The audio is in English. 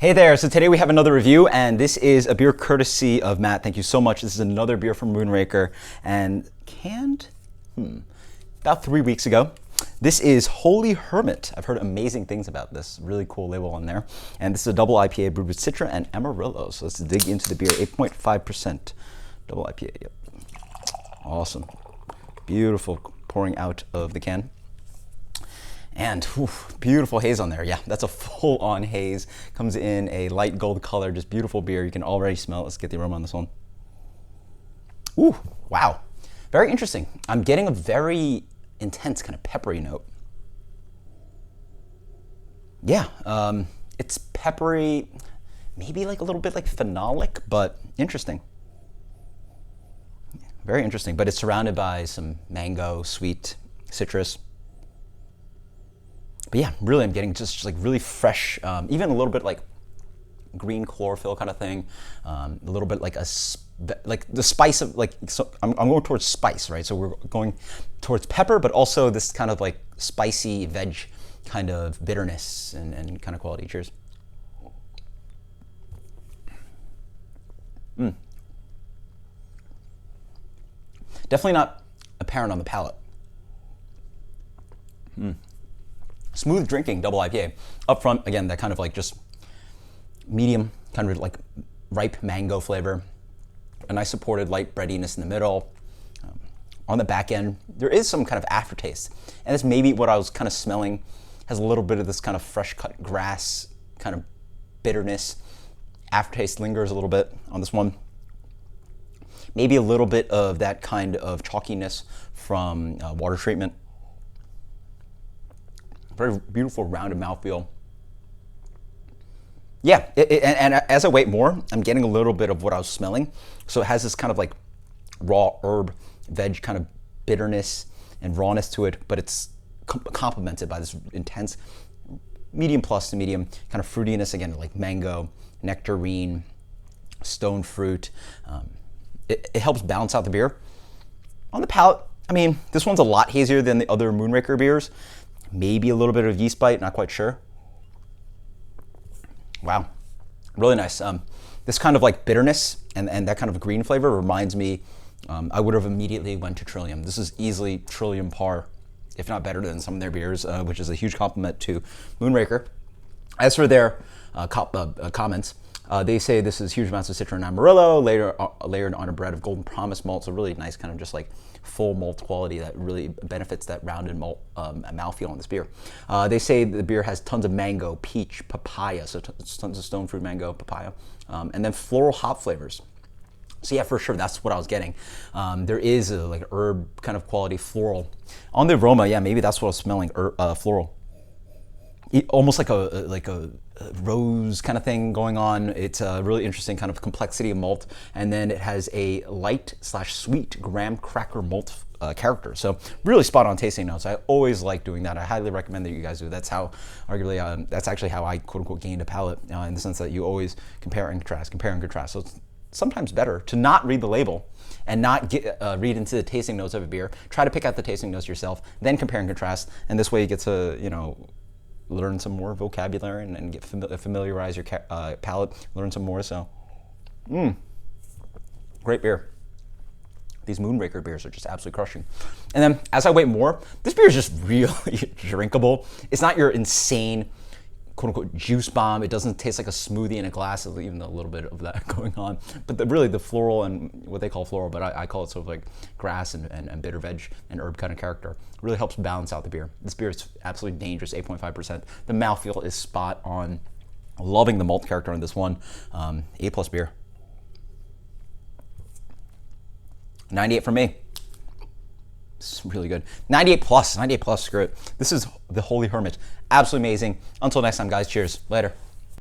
Hey there, so today we have another review, and this is a beer courtesy of Matt. Thank you so much. This is another beer from Moonraker, and canned about 3 weeks ago. This is Holy Hermit. I've heard amazing things about this. Really cool label on there. And this is a double IPA brewed with Citra and Amarillo. So let's dig into the beer. 8.5% double IPA. Yep. Awesome. Beautiful pouring out of the can. And beautiful haze on there. Yeah, that's a full-on haze. Comes in a light gold color, just beautiful beer. You can already smell it. Let's get the aroma on this one. Ooh, wow. Very interesting. I'm getting a very intense kind of peppery note. Yeah, it's peppery, maybe like a little bit like phenolic, but interesting. Very interesting, but it's surrounded by some mango, sweet, citrus. But yeah, really, I'm getting just like really fresh, even a little bit like green chlorophyll kind of thing. A little bit like like the spice of like. So I'm going towards spice, right? So we're going towards pepper, but also this kind of like spicy veg kind of bitterness and kind of quality. Cheers. Definitely not apparent on the palate. Smooth drinking double IPA. Up front, again, that kind of like just medium, kind of like ripe mango flavor. A nice supported light breadiness in the middle. On the back end, there is some kind of aftertaste. And it's maybe what I was kind of smelling. Has a little bit of this kind of fresh cut grass kind of bitterness. Aftertaste lingers a little bit on this one. Maybe a little bit of that kind of chalkiness from water treatment. Very beautiful rounded mouthfeel. Yeah, and as I wait more, I'm getting a little bit of what I was smelling. So it has this kind of like raw herb, veg kind of bitterness and rawness to it, but it's complemented by this intense medium plus to medium kind of fruitiness, again, like mango, nectarine, stone fruit. It helps balance out the beer. On the palate, I mean, this one's a lot hazier than the other Moonraker beers. Maybe a little bit of yeast bite, not quite sure. Wow, really nice. This kind of like bitterness and that kind of green flavor reminds me, I would have immediately went to Trillium. This is easily Trillium par, if not better than some of their beers, which is a huge compliment to Moonraker. As for their comments, they say this is huge amounts of Citra and Amarillo, layered on a bread of Golden Promise malt, so really nice kind of just like full malt quality that really benefits that rounded malt mouthfeel on this beer. They say the beer has tons of mango, peach, papaya, so tons of stone fruit, mango, papaya, and then floral hop flavors. So yeah, for sure, that's what I was getting. There is a like herb kind of quality floral. On the aroma, yeah, maybe that's what I was smelling, floral. Almost like a rose kind of thing going on. It's a really interesting kind of complexity of malt, and then it has a light / sweet graham cracker malt character. So really spot on tasting notes. I always like doing that. I highly recommend that you guys do. That's how, arguably, that's actually how I quote unquote gained a palate, in the sense that you always compare and contrast. So it's sometimes better to not read the label and not read into the tasting notes of a beer. Try to pick out the tasting notes yourself, then compare and contrast, and this way you get to, learn some more vocabulary and get familiarize your palate, learn some more. So, great beer. These Moonraker beers are just absolutely crushing. And then as I wait more, this beer is just really drinkable. It's not your insane quote unquote juice bomb. It doesn't taste like a smoothie in a glass, even though a little bit of that going on. But really the floral and what they call floral, but I call it sort of like grass and bitter veg and herb kind of character, really helps balance out the beer. This beer is absolutely dangerous, 8.5%. The mouthfeel is spot on. Loving the malt character on this one. A+ beer. 98 for me. This is really good. 98 plus, screw it. This is the Holy Hermit. Absolutely amazing. Until next time, guys, cheers. Later.